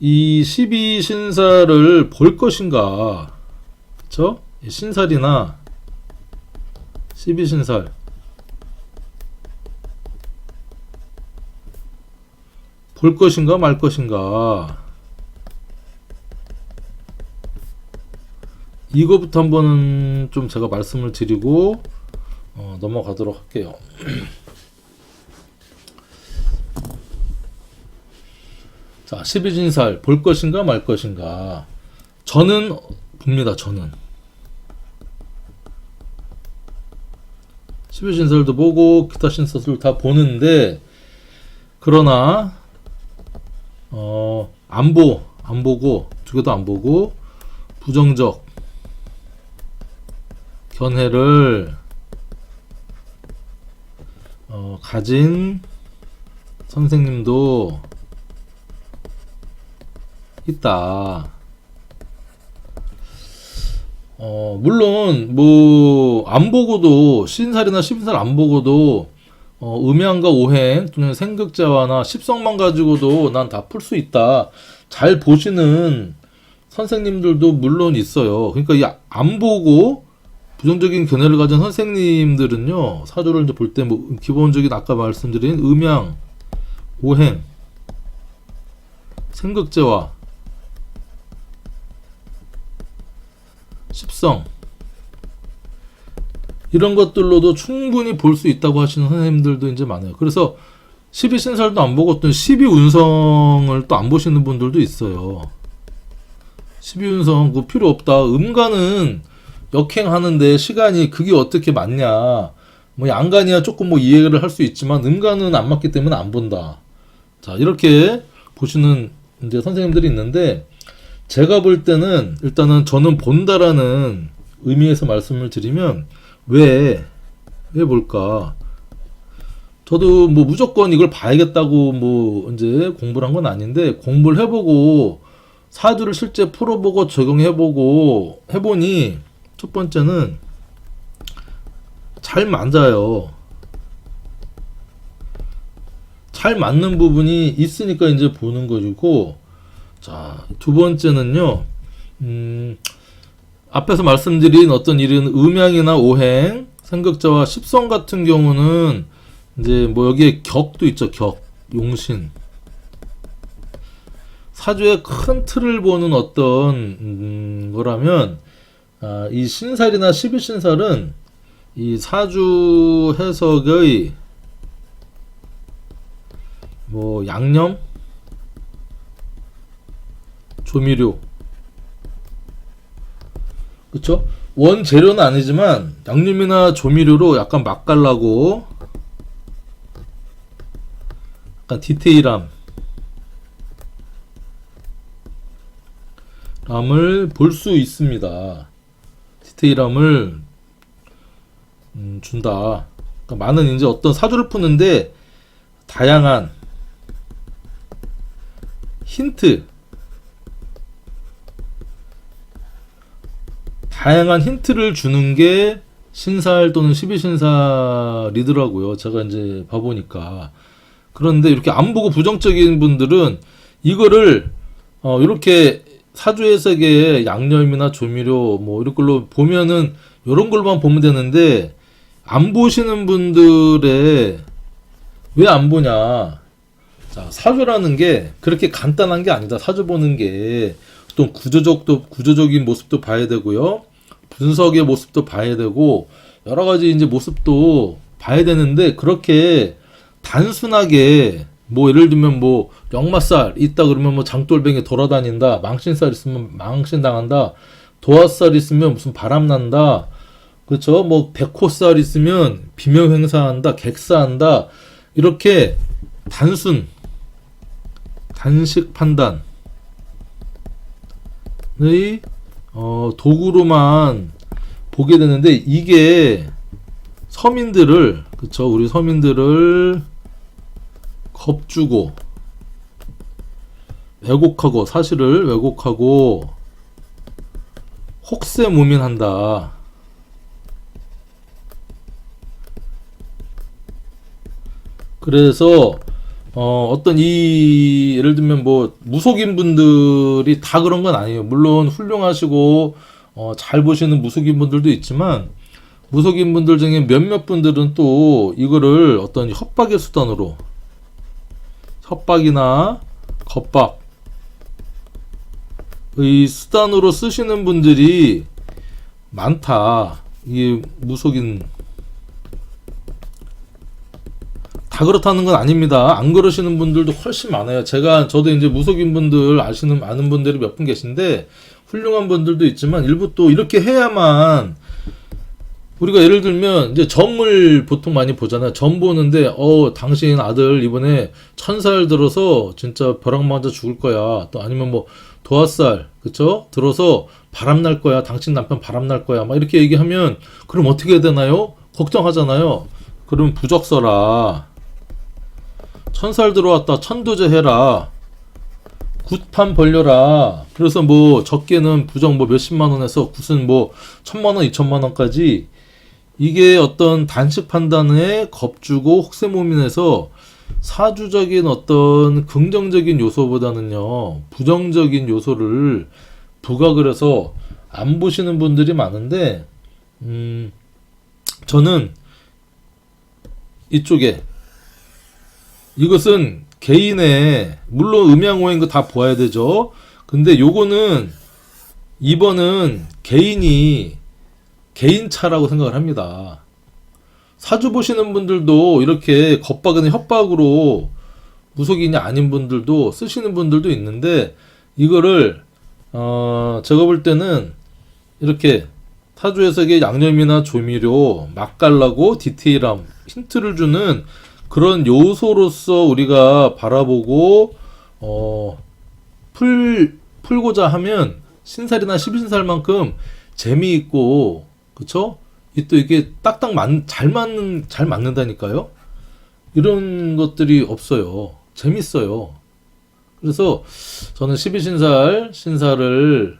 이 12신사를 볼 것인가, 그쵸? 이 신살이나 12신살 볼 것인가 말 것인가, 이거부터 한번 좀 제가 말씀을 드리고 넘어가도록 할게요. 자, 12신살 볼 것인가 말 것인가. 저는 봅니다. 저는 12신살도 보고 기타 신사들 다 보는데, 그러나 안 보고, 두 개 다 안 보고 부정적 견해를 가진 선생님도 있다. 물론 뭐 안 보고도, 신살이나 12신살 안 보고도 음양과 오행 또는 생극자화나 십성만 가지고도 난 다 풀 수 있다, 잘 보시는 선생님들도 물론 있어요. 그러니까 이 안 보고 부정적인 견해를 가진 선생님들은요, 사주를 이제 볼 때 뭐 기본적인 아까 말씀드린 음양, 오행, 생극재화, 십성 이런 것들로도 충분히 볼 수 있다고 하시는 선생님들도 이제 많아요. 그래서 12신살도 안 보고 또 12운성을 또 안 보시는 분들도 있어요. 12운성 그 필요 없다. 음간은 역행하는데 시간이 그게 어떻게 맞냐. 뭐 양간이야 조금 뭐 이해를 할 수 있지만 음간은 안 맞기 때문에 안 본다. 자, 이렇게 보시는 이제 선생님들이 있는데, 제가 볼 때는 일단은 저는 본다라는 의미에서 말씀을 드리면, 왜 볼까? 저도 뭐 무조건 이걸 봐야겠다고 뭐 이제 공부를 한 건 아닌데, 공부를 해보고 사주를 실제 풀어보고 적용해보고 해보니, 첫 번째는 잘 맞아요. 잘 맞는 부분이 있으니까 이제 보는 것이고, 자, 두 번째는요, 앞에서 말씀드린 어떤 일은 음양이나 오행, 생극자와 십성 같은 경우는 이제 뭐 여기에 격도 있죠. 격, 용신. 사주의 큰 틀을 보는 어떤 거라면, 이 신살이나 12신살은 이 사주 해석의 뭐 양념, 조미료, 그쵸? 원재료는 아니지만 양념이나 조미료로 약간 맛깔나고 약간 디테일함 을 볼 수 있습니다. 디테일함을 준다. 그러니까 많은 이제 어떤 사주를 푸는데 다양한 힌트를 주는 게 신살 또는 12신살이더라고요. 제가 이제 봐보니까. 그런데 이렇게 안 보고 부정적인 분들은 이거를 이렇게 사주 해석의 양념이나 조미료 뭐 이런 걸로 보면은 이런 걸로만 보면 되는데, 안 보시는 분들의 왜 안 보냐. 자, 사주라는 게 그렇게 간단한 게 아니다. 사주 보는 게 또 구조적인 모습도 봐야 되고요. 분석의 모습도 봐야 되고 여러 가지 이제 모습도 봐야 되는데, 그렇게 단순하게 뭐 예를 들면 뭐 역마살 있다 그러면 뭐 장돌뱅이 돌아다닌다, 망신살 있으면 망신당한다, 도화살 있으면 무슨 바람난다, 그렇죠? 뭐 백호살 있으면 비명행사한다, 객사한다, 이렇게 단식 판단의 도구로만 보게 되는데, 이게 서민들을, 그쵸, 우리 서민들을 겁주고 왜곡하고, 사실을 왜곡하고 혹세무민한다. 그래서 어떤 예를 들면 뭐 무속인 분들이 다 그런 건 아니에요. 물론 훌륭하시고 잘 보시는 무속인 분들도 있지만 무속인 분들 중에 몇몇 분들은 또 이거를 어떤 협박의 수단으로 협박이나 겁박의 수단으로 쓰시는 분들이 많다. 이게 무속인 다 그렇다는 건 아닙니다. 안 그러시는 분들도 훨씬 많아요. 저도 이제 무속인 분들 아는 분들이 몇 분 계신데 훌륭한 분들도 있지만 일부 또 이렇게 해야만 우리가 예를 들면 이제 점을 보통 많이 보잖아요. 점 보는데 당신 아들 이번에 1000살 들어서 진짜 벼락 맞아 죽을 거야. 또 아니면 뭐 도화살 그쵸? 들어서 바람 날 거야. 당신 남편 바람 날 거야. 막 이렇게 얘기하면 그럼 어떻게 해야 되나요? 걱정하잖아요. 그럼 부적 써라. 1000살 들어왔다. 천도제 해라. 굿판 벌려라. 그래서 뭐 적게는 부적 뭐 몇십만 원에서 굿은 뭐 1000만 원, 2000만 원까지 이게 어떤 단식 판단에 겁주고 혹세무민해서 사주적인 어떤 긍정적인 요소보다는요 부정적인 요소를 부각을 해서 안 보시는 분들이 많은데 저는 이쪽에 이것은 개인의 물론 음양오행 거 다 보아야 되죠. 근데 요거는 2번은 개인이 개인차라고 생각을 합니다. 사주 보시는 분들도 이렇게 겁박이나 협박으로 무속인이 아닌 분들도 쓰시는 분들도 있는데 이거를 제가 볼 때는 이렇게 사주 해석의 양념이나 조미료, 맛깔나고 디테일함, 힌트를 주는 그런 요소로서 우리가 바라보고 풀고자 하면 신살이나 12신살만큼 재미있고 그쵸? 또 이게 딱딱 잘 맞는다니까요? 이런 것들이 없어요. 재밌어요. 그래서 저는 12신살을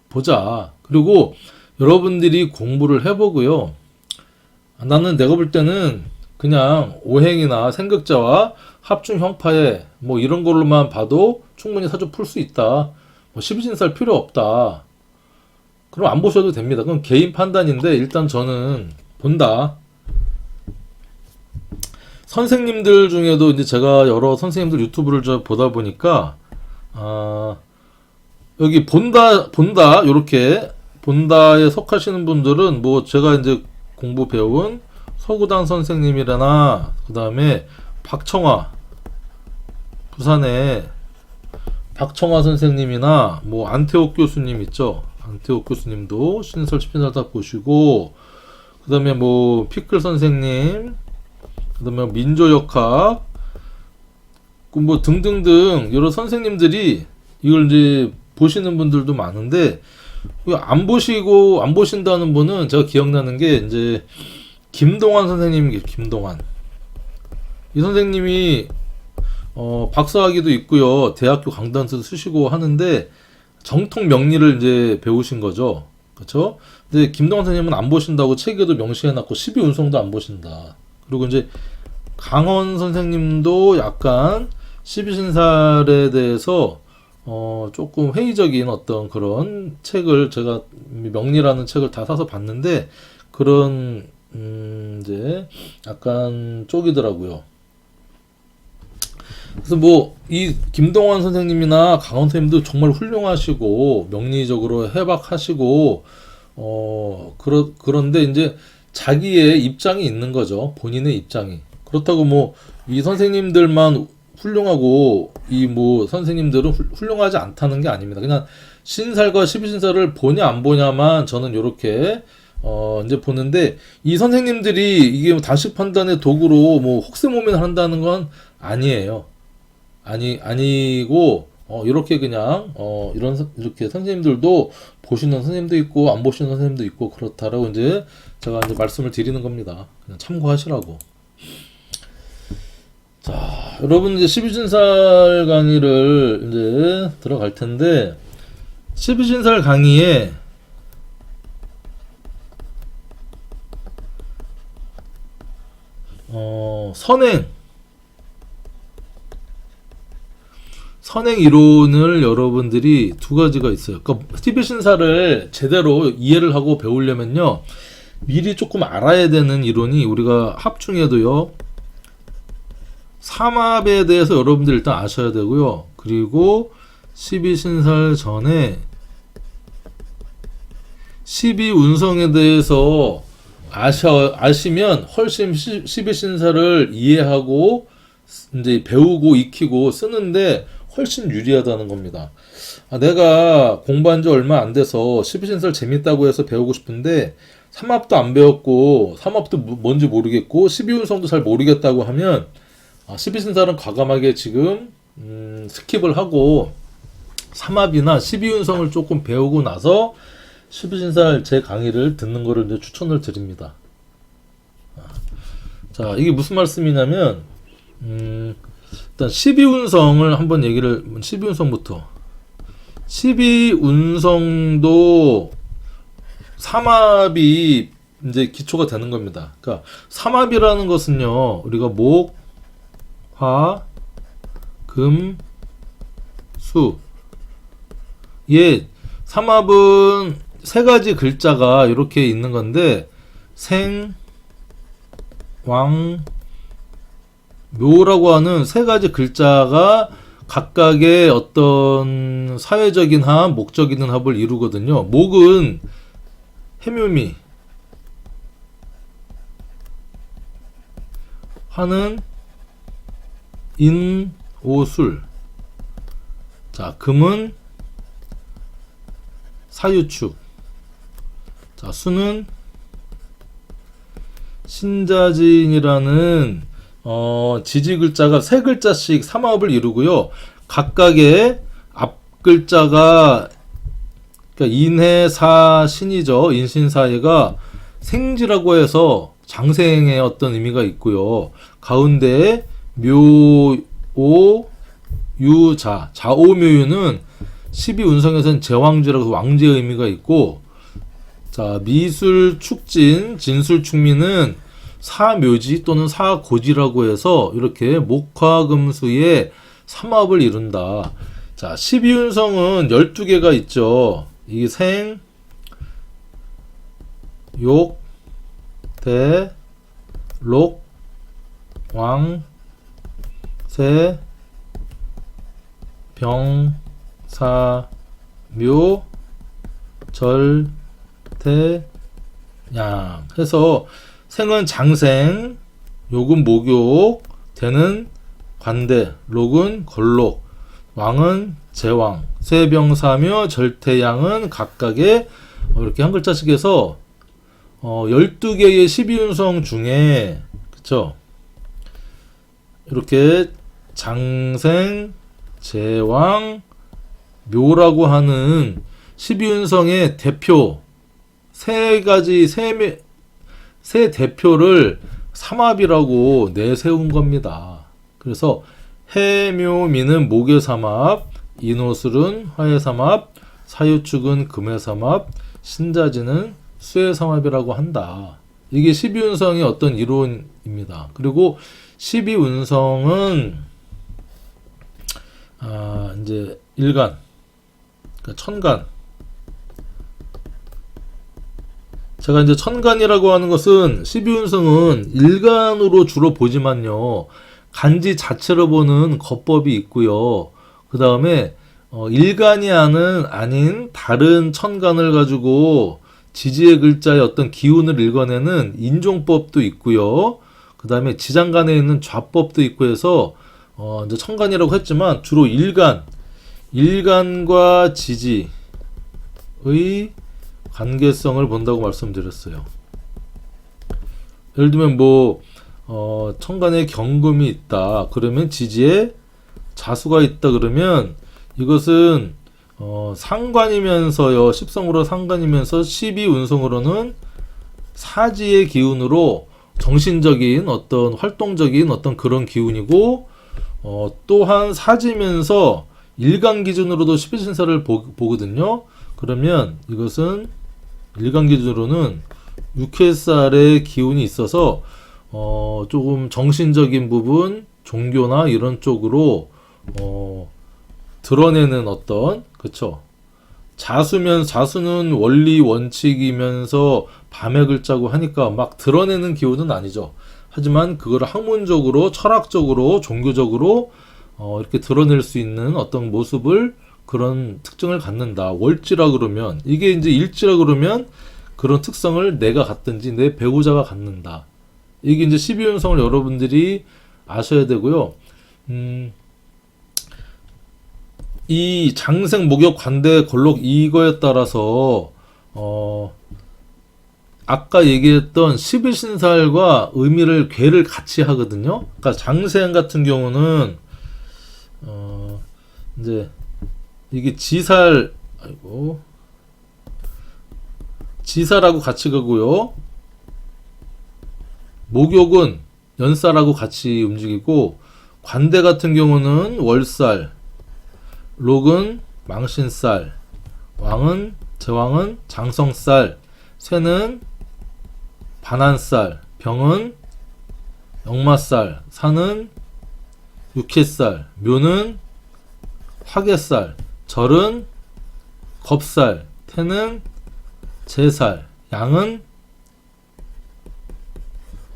보자. 그리고 여러분들이 공부를 해보고요. 나는 내가 볼 때는 그냥 오행이나 생극자와 합중 형파에 뭐 이런 걸로만 봐도 충분히 사주 풀 수 있다. 뭐 12신살 필요 없다. 그럼 안 보셔도 됩니다. 그건 개인 판단인데 일단 저는 본다. 선생님들 중에도 이제 제가 여러 선생님들 유튜브를 보다 보니까 여기 본다 요렇게 본다에 속하시는 분들은 뭐 제가 이제 공부 배운 서구당 선생님이라나 그 다음에 박청화 부산에 박청화 선생님이나 뭐 안태옥 교수님 있죠. 안태옥 교수님도 신설 10신살 다 보시고 그 다음에 뭐 피클 선생님 그 다음에 민조역학 뭐 등등등 여러 선생님들이 이걸 이제 보시는 분들도 많은데 안 보신다는 분은 제가 기억나는 게 이제 김동환 선생님이 김동환 이 선생님이 박사학위도 있고요 대학교 강단서도 쓰시고 하는데 정통 명리를 이제 배우신 거죠 그렇죠? 근데 김동환 선생님은 안 보신다고 책에도 명시해놨고 12운성도 안 보신다 그리고 이제 강원 선생님도 약간 12신살에 대해서 조금 회의적인 어떤 그런 책을 제가 명리라는 책을 다 사서 봤는데 그런 이제 약간 쪽이더라고요. 그래서 뭐 이 김동완 선생님이나 강원 선생님도 정말 훌륭하시고 명리적으로 해박하시고 그런데 이제 자기의 입장이 있는 거죠. 본인의 입장이. 그렇다고 뭐 이 선생님들만 훌륭하고 이 뭐 선생님들은 훌륭하지 않다는 게 아닙니다. 그냥 신살과 12신살을 보냐 안 보냐만 저는 요렇게 이제 보는데 이 선생님들이 이게 뭐 단식 판단의 도구로 뭐 혹세무민을 한다는 건 아니에요. 아니고 이렇게 그냥 이렇게 선생님들도 보시는 선생님도 있고 안 보시는 선생님도 있고 그렇다라고 이제 제가 이제 말씀을 드리는 겁니다. 그냥 참고하시라고. 자, 여러분 이제 12신살 강의를 이제 들어갈 텐데 12신살 강의에 선행 선행 이론을 여러분들이 두 가지가 있어요. 그러니까 12신사를 제대로 이해를 하고 배우려면요, 미리 조금 알아야 되는 이론이, 우리가 합 중에도요, 삼합에 대해서 여러분들 일단 아셔야 되고요. 그리고 12신살 전에 12운성에 대해서 아시면 훨씬 12신사를 이해하고 이제 배우고 익히고 쓰는데 훨씬 유리하다는 겁니다. 내가 공부한 지 얼마 안 돼서 12신사를 재밌다고 해서 배우고 싶은데 삼합도 안 배웠고 삼합도 뭔지 모르겠고 12운성도 잘 모르겠다고 하면 12신사는 과감하게 지금 스킵을 하고 삼합이나 12운성을 조금 배우고 나서 12신살 제 강의를 듣는 거를 이제 추천을 드립니다. 자, 이게 무슨 말씀이냐면, 일단 12운성을 한번 얘기를, 12운성부터. 12운성도 삼합이 이제 기초가 되는 겁니다. 그러니까 삼합이라는 것은요, 우리가 목, 화, 금, 수. 삼합은 세 가지 글자가 이렇게 있는 건데, 생, 왕, 묘라고 하는 세 가지 글자가 각각의 어떤 사회적인 합, 목적인 합을 이루거든요. 목은 해묘미, 화는 인, 오, 술. 자, 금은 사유축. 자, 수는 신자진이라는 지지 글자가 세 글자씩 삼합을 이루고요. 각각의 앞 글자가, 그러니까 인해, 사, 신이죠. 인신사해가 생지라고 해서 장생의 어떤 의미가 있고요. 가운데에 묘, 오, 유, 자. 자오묘유는 12운성에서는 제왕지라고 해서 왕제의 의미가 있고, 자, 미술 축진, 진술 축미는 사묘지 또는 사고지라고 해서 이렇게 목화금수의 삼합을 이룬다. 자, 12운성은 12개가 있죠. 이 생, 욕, 대, 록, 왕, 세, 병, 사, 묘, 절, 태, 양 해서 생은 장생, 욕은 목욕, 대는 관대, 록은 걸록, 왕은 제왕, 세병사묘, 절태양은 각각의 이렇게 한 글자씩 해서 12개의 12운성 중에, 그쵸? 이렇게 장생, 제왕, 묘라고 하는 12운성의 대표 세 대표를 삼합이라고 내세운 겁니다. 그래서 해묘미는 목의 삼합, 인호술은 화의 삼합, 사유축은 금의 삼합, 신자지는 수의 삼합이라고 한다. 이게 12운성의 어떤 이론입니다. 그리고 12운성은 이제 일간, 그러니까 천간. 제가 이제 천간이라고 하는 것은 12운성은 일간으로 주로 보지만요, 간지 자체로 보는 거법이 있고요. 그 다음에 일간이 아닌 다른 천간을 가지고 지지의 글자의 어떤 기운을 읽어내는 인종법도 있고요. 그 다음에 지장간에 있는 좌법도 있고 해서 이제 천간이라고 했지만 주로 일간과 지지의 관계성을 본다고 말씀드렸어요. 예를 들면 천간에 경금이 있다 그러면 지지에 자수가 있다 그러면 이것은 상관이면서요, 십성으로 상관이면서 12운성으로는 사지의 기운으로 정신적인 어떤 활동적인 어떤 그런 기운이고, 또한 사지면서 일간 기준으로도 12신사를 보거든요. 그러면 이것은 일간 기준으로는 육해살의 기운이 있어서 조금 정신적인 부분, 종교나 이런 쪽으로 드러내는 어떤, 그쵸? 자수는 원리 원칙이면서 밤의 글자고 하니까 막 드러내는 기호는 아니죠. 하지만 그거를 학문적으로, 철학적으로, 종교적으로 이렇게 드러낼 수 있는 어떤 모습을, 그런 특징을 갖는다. 월지라 그러면, 이게 이제 일지라 그러면 그런 특성을 내가 갖든지 내 배우자가 갖는다. 이게 이제 12운성을 여러분들이 아셔야 되고요. 이 장생, 목욕, 관대, 걸록 이거에 따라서 아까 얘기했던 12신살과 의미를 괴를 같이 하거든요. 그러니까 장생 같은 경우는 이제 이게 지살하고 같이 가고요. 목욕은 연살하고 같이 움직이고, 관대 같은 경우는 월살, 록은 망신살, 제왕은 장성살, 쇠는 반한살, 병은 역마살, 산은 육해살, 묘는 화개살, 절은 겁살, 태는 제살, 양은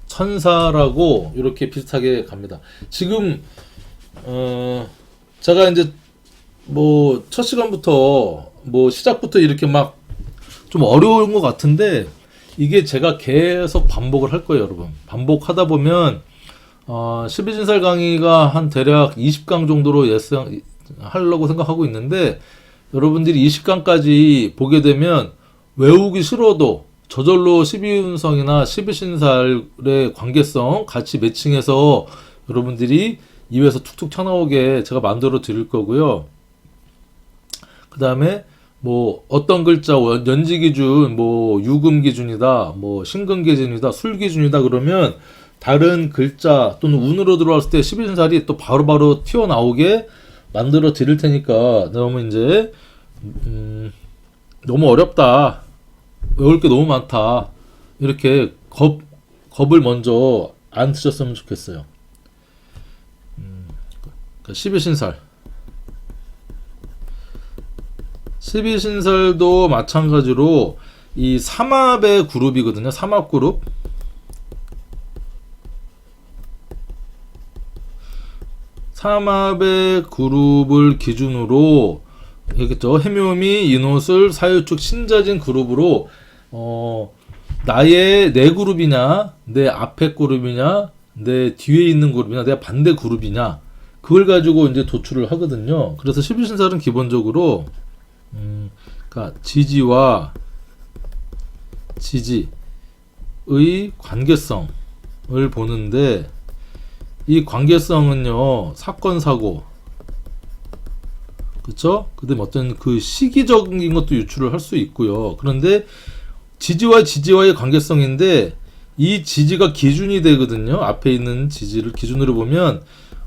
천사라고 이렇게 비슷하게 갑니다. 지금 제가 이제 뭐 첫 시간부터 뭐 시작부터 이렇게 막 좀 어려운 것 같은데, 이게 제가 계속 반복을 할 거예요, 여러분. 반복하다 보면 12진살 강의가 한 대략 20강 정도로 하려고 생각하고 있는데, 여러분들이 20강까지 보게 되면 외우기 싫어도 저절로 12운성이나 12신살의 관계성 같이 매칭해서 여러분들이 입에서 툭툭 튀어나오게 제가 만들어 드릴 거고요. 그 다음에 뭐 어떤 글자 연지 기준, 뭐 유금 기준이다, 뭐 신금 기준이다, 술 기준이다 그러면 다른 글자 또는 운으로 들어왔을 때 12신살이 또 바로바로 튀어나오게 만들어 드릴 테니까, 너무 이제 너무 어렵다, 외울 게 너무 많다, 이렇게 겁을 먼저 안 드셨으면 좋겠어요. 12신살 12신설도 마찬가지로 이 삼합의 그룹이거든요. 삼합 그룹. 삼합의 그룹을 기준으로 알겠죠? 해묘미, 인호술, 사유축, 신자진 그룹으로 나의 내 그룹이냐, 내 앞에 그룹이냐, 내 뒤에 있는 그룹이냐, 내 반대 그룹이냐, 그걸 가지고 이제 도출을 하거든요. 그래서 12신설은 기본적으로 그러니까 지지와 지지의 관계성을 보는데, 이 관계성은요, 사건 사고, 그쵸? 그다음에 어떤 그 시기적인 것도 유출을 할 수 있고요. 그런데 지지와의 관계성인데, 이 지지가 기준이 되거든요. 앞에 있는 지지를 기준으로 보면,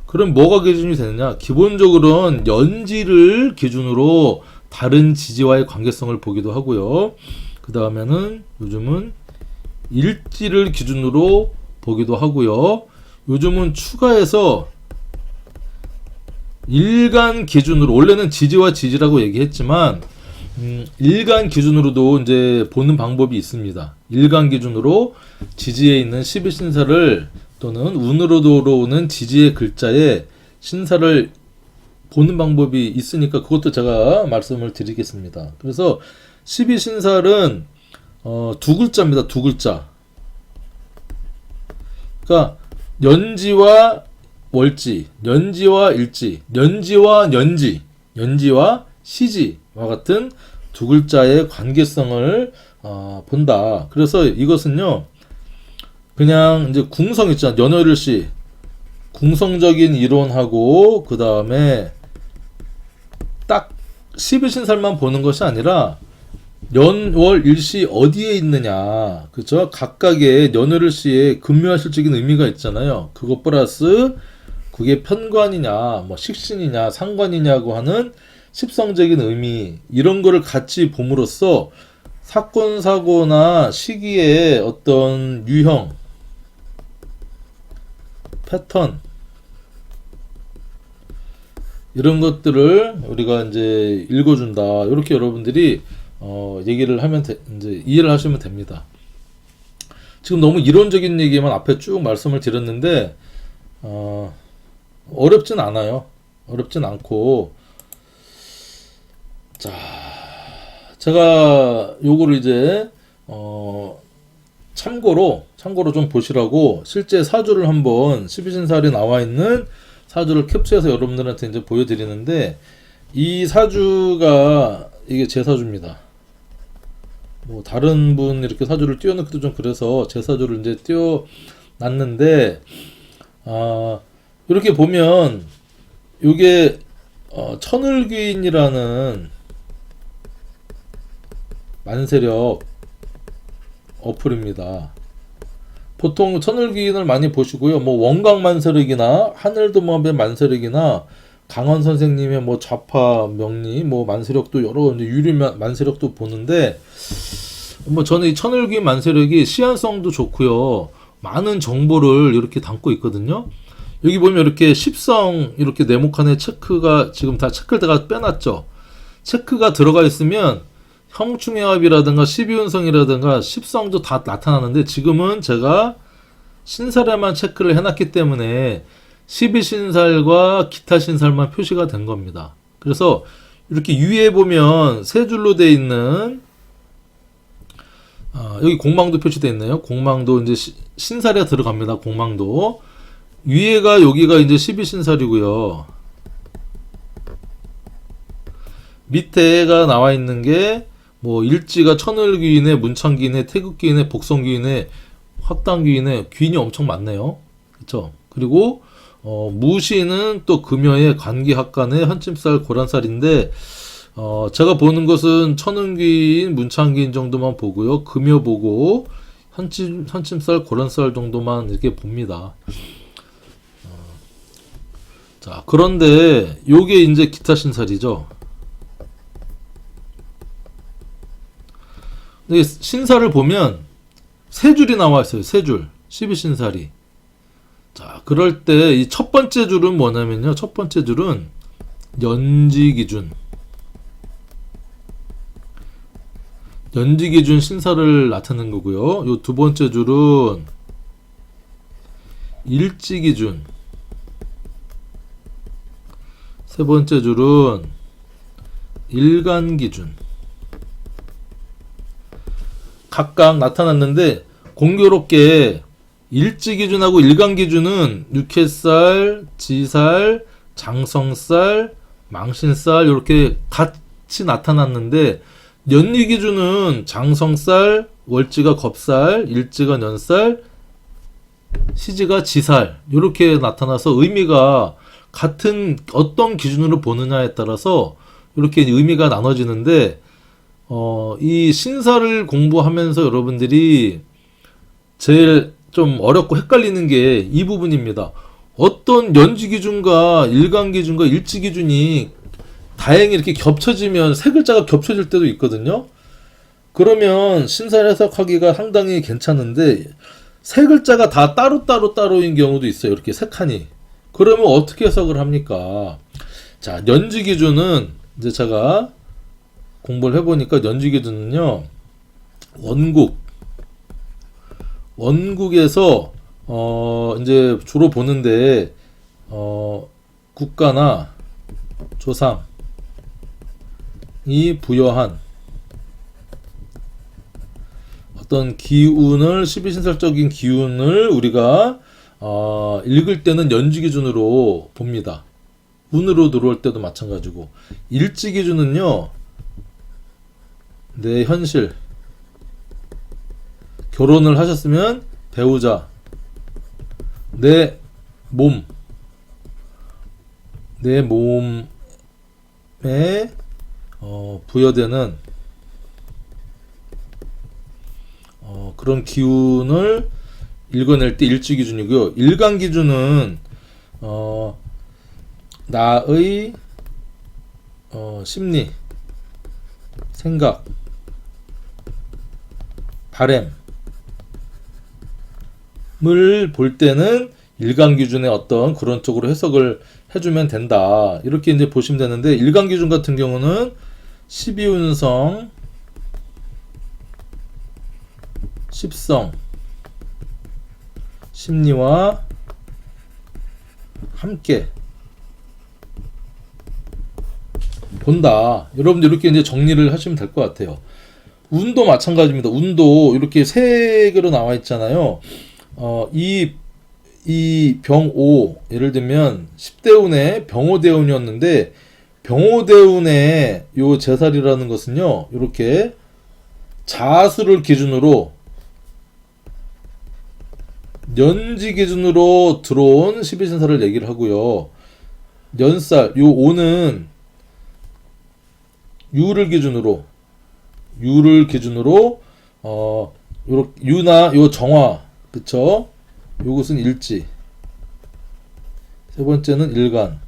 그럼 뭐가 기준이 되느냐? 기본적으로는 연지를 기준으로 다른 지지와의 관계성을 보기도 하고요. 그 다음에는 요즘은 일지를 기준으로 보기도 하고요. 요즘은 추가해서 일간 기준으로, 원래는 지지와 지지라고 얘기했지만 일간 기준으로도 이제 보는 방법이 있습니다. 일간 기준으로 지지에 있는 12신사를 또는 운으로 들어오는 지지의 글자에 신사를 보는 방법이 있으니까 그것도 제가 말씀을 드리겠습니다. 그래서 12신살은 두 글자입니다. 두 글자. 그러니까 연지와 월지, 연지와 일지, 연지와 년지, 연지와 시지와 같은 두 글자의 관계성을 본다. 그래서 이것은요, 그냥 이제 궁성 있잖아. 연월일시 궁성적인 이론하고, 그 다음에 딱 12신살만 보는 것이 아니라 연월일시 어디에 있느냐, 그죠? 각각의 연월일시에 근묘화실적인 의미가 있잖아요. 그것 플러스 그게 편관이냐, 뭐 식신이냐, 상관이냐고 하는 십성적인 의미, 이런 거를 같이 봄으로써 사건 사고나 시기의 어떤 유형, 패턴, 이런 것들을 우리가 이제 읽어준다. 이렇게 여러분들이 얘기를 하면 이제 이해를 하시면 됩니다. 지금 너무 이론적인 얘기만 앞에 쭉 말씀을 드렸는데 어렵진 않아요. 어렵진 않고 자 제가 요거를 이제 참고로 좀 보시라고 실제 사주를 한번 12신살이 나와 있는 사주를 캡처해서 여러분들한테 이제 보여드리는데 이 사주가 이게 제 사주입니다. 뭐 다른 분 이렇게 사주를 띄워넣기도 좀 그래서 제 사주를 이제 띄워놨는데 이렇게 보면 이게 천을귀인이라는 만세력 어플입니다. 보통 천을귀인을 많이 보시고요. 뭐 원광만세력이나 하늘도마뱀 만세력이나 강원 선생님의 뭐 좌파 명리 뭐 만세력도 여러 이제 유리 만세력도 보는데 뭐 저는 이 천을귀인 만세력이 시한성도 좋고요. 많은 정보를 이렇게 담고 있거든요. 여기 보면 이렇게 십성 이렇게 네모칸에 체크가 지금 다 체크를 제가 빼놨죠. 체크가 들어가 있으면 형충해합이라든가 12운성이라든가 십성도 다 나타나는데 지금은 제가 신살에만 체크를 해놨기 때문에 12신살과 기타 신살만 표시가 된 겁니다. 그래서 이렇게 위에 보면 세 줄로 되어 있는 여기 공망도 표시되어 있네요. 공망도 이제 신살에 들어갑니다. 공망도 위에가 여기가 이제 12신살이고요. 밑에가 나와 있는 게 뭐 일지가 천을귀인의 문창귀인의 태극귀인의 복성귀인의 확당귀인의 귀인이 엄청 많네요. 그렇죠? 그리고 무시는 또 금여의 관기학간의 현침살 고란살인데 제가 보는 것은 천은귀인 문창귀인 정도만 보고요. 금여 보고 현침살 고란살 정도만 이렇게 봅니다. 자, 그런데 요게 이제 기타 신살이죠. 신살을 보면 세 줄이 나와 있어요. 세 줄. 12신살이. 자, 그럴 때 이 첫 번째 줄은 뭐냐면요. 첫 번째 줄은 연지기준. 연지기준 신살을 나타내는 거고요. 요 두 번째 줄은 일지기준. 세 번째 줄은 일간기준. 각각 나타났는데 공교롭게 일지기준하고 일간기준은 육해살, 지살, 장성살, 망신살 이렇게 같이 나타났는데 연리기준은 장성살, 월지가 겁살, 일지가 년살, 시지가 지살 이렇게 나타나서 의미가 같은 어떤 기준으로 보느냐에 따라서 이렇게 의미가 나눠지는데 이 신사를 공부하면서 여러분들이 제일 좀 어렵고 헷갈리는 게 이 부분입니다. 어떤 연지기준과 일간기준과 일지기준이 다행히 이렇게 겹쳐지면 세 글자가 겹쳐질 때도 있거든요. 그러면 신사를 해석하기가 상당히 괜찮은데 세 글자가 다 따로인 경우도 있어요. 이렇게 세 칸이. 그러면 어떻게 해석을 합니까? 자, 연지기준은 이제 제가 공부를 해보니까 연지기준은요, 원국에서, 이제 주로 보는데, 국가나 조상이 부여한 어떤 기운을, 12신설적인 기운을 우리가, 읽을 때는 연지기준으로 봅니다. 운으로 들어올 때도 마찬가지고. 일지기준은요, 내 현실, 결혼을 하셨으면 배우자, 내 몸에 부여되는 그런 기운을 읽어낼 때 일지기준이고요. 일간기준은 나의 심리, 생각, 바램을 볼 때는 일간 기준의 어떤 그런 쪽으로 해석을 해주면 된다. 이렇게 이제 보시면 되는데, 일간 기준 같은 경우는 12운성, 10성, 심리와 함께 본다. 여러분들 이렇게 이제 정리를 하시면 될 것 같아요. 운도 마찬가지입니다. 운도 이렇게 세 개로 나와 있잖아요. 이 병오, 예를 들면 10대운의 병오대운이었는데, 병오대운의 요 제살이라는 것은요, 이렇게 자수를 기준으로 연지 기준으로 들어온 12신사를 얘기를 하고요. 연살, 요 오는 유를 기준으로 요렇게 유나 요 정화, 그쵸? 요것은 일지. 세 번째는 일간.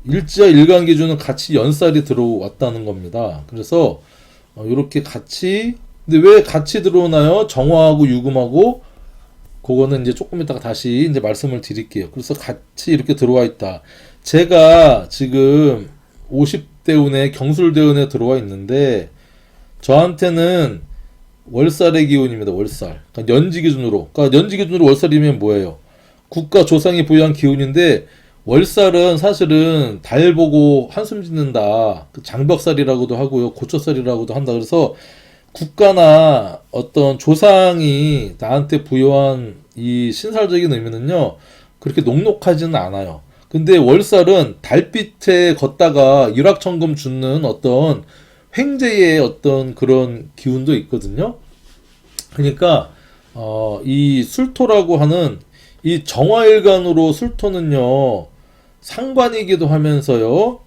일지와 일간 기준은 같이 연살이 들어왔다는 겁니다. 그래서 요렇게 같이, 근데 왜 같이 들어오나요? 정화하고 유금하고, 그거는 이제 조금 이따가 다시 이제 말씀을 드릴게요. 그래서 같이 이렇게 들어와 있다. 제가 지금 50대운에 경술대운에 들어와 있는데, 저한테는 월살의 기운입니다. 월살. 그러니까 연지 기준으로. 그러니까 연지 기준으로 월살이면 뭐예요? 국가 조상이 부여한 기운인데, 월살은 사실은 달 보고 한숨 짓는다. 장벽살이라고도 하고요. 고초살이라고도 한다. 그래서 국가나 어떤 조상이 나한테 부여한 이 신살적인 의미는요, 그렇게 녹록하지는 않아요. 근데 월살은 달빛에 걷다가 일확천금 주는 어떤 횡재의 어떤 그런 기운도 있거든요. 그러니까 이 술토라고 하는 이 정화일간으로 술토는요, 상관이기도 하면서요,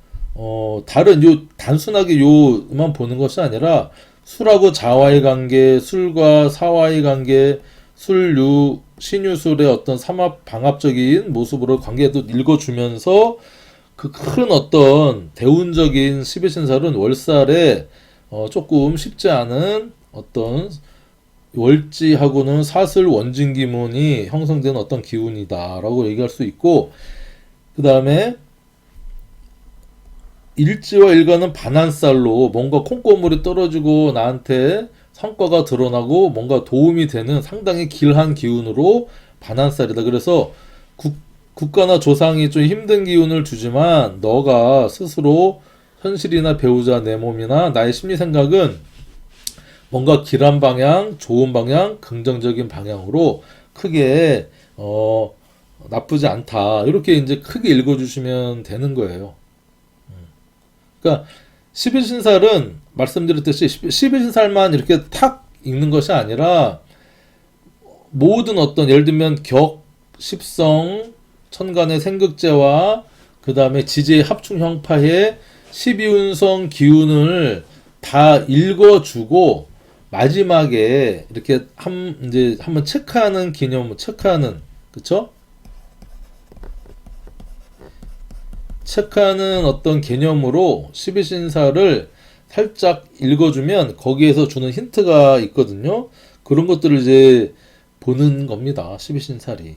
다른 요 단순하게 요만 보는 것이 아니라 술하고 자와의 관계, 술과 사와의 관계, 술유 신유술의 어떤 삼합 방합적인 모습으로 관계도 읽어주면서 그 큰 어떤 대운적인 12신살은 월살에 조금 쉽지 않은 어떤 월지하고는 사슬 원진기문이 형성된 어떤 기운이다라고 얘기할 수 있고, 그 다음에 일지와 일간은 반한살로 뭔가 콩고물이 떨어지고 나한테 성과가 드러나고 뭔가 도움이 되는 상당히 길한 기운으로 반한살이다. 그래서 국가나 조상이 좀 힘든 기운을 주지만 너가 스스로 현실이나 배우자, 내 몸이나 나의 심리 생각은 뭔가 길한 방향, 좋은 방향, 긍정적인 방향으로 크게 나쁘지 않다. 이렇게 이제 크게 읽어주시면 되는 거예요. 그러니까 11신살은 말씀드렸듯이 11신살만 이렇게 탁 읽는 것이 아니라 모든 어떤 예를 들면 격, 십성, 천간의 생극제와 그 다음에 지지의 합충 형파의 12운성 기운을 다 읽어주고 마지막에 이렇게 이제 한번 체크하는 개념, 그쵸? 체크하는 어떤 개념으로 12신사를 살짝 읽어주면 거기에서 주는 힌트가 있거든요. 그런 것들을 이제 보는 겁니다. 12신살이.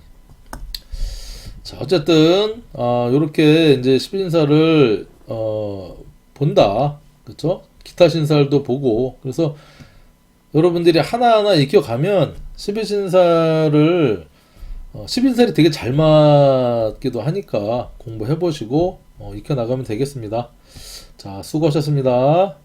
자, 어쨌든 요렇게 이제 12신살을 본다. 그쵸? 기타 신살도 보고. 그래서 여러분들이 하나하나 익혀가면 12신살을 12신살이 되게 잘 맞기도 하니까 공부해보시고 익혀나가면 되겠습니다. 자, 수고하셨습니다.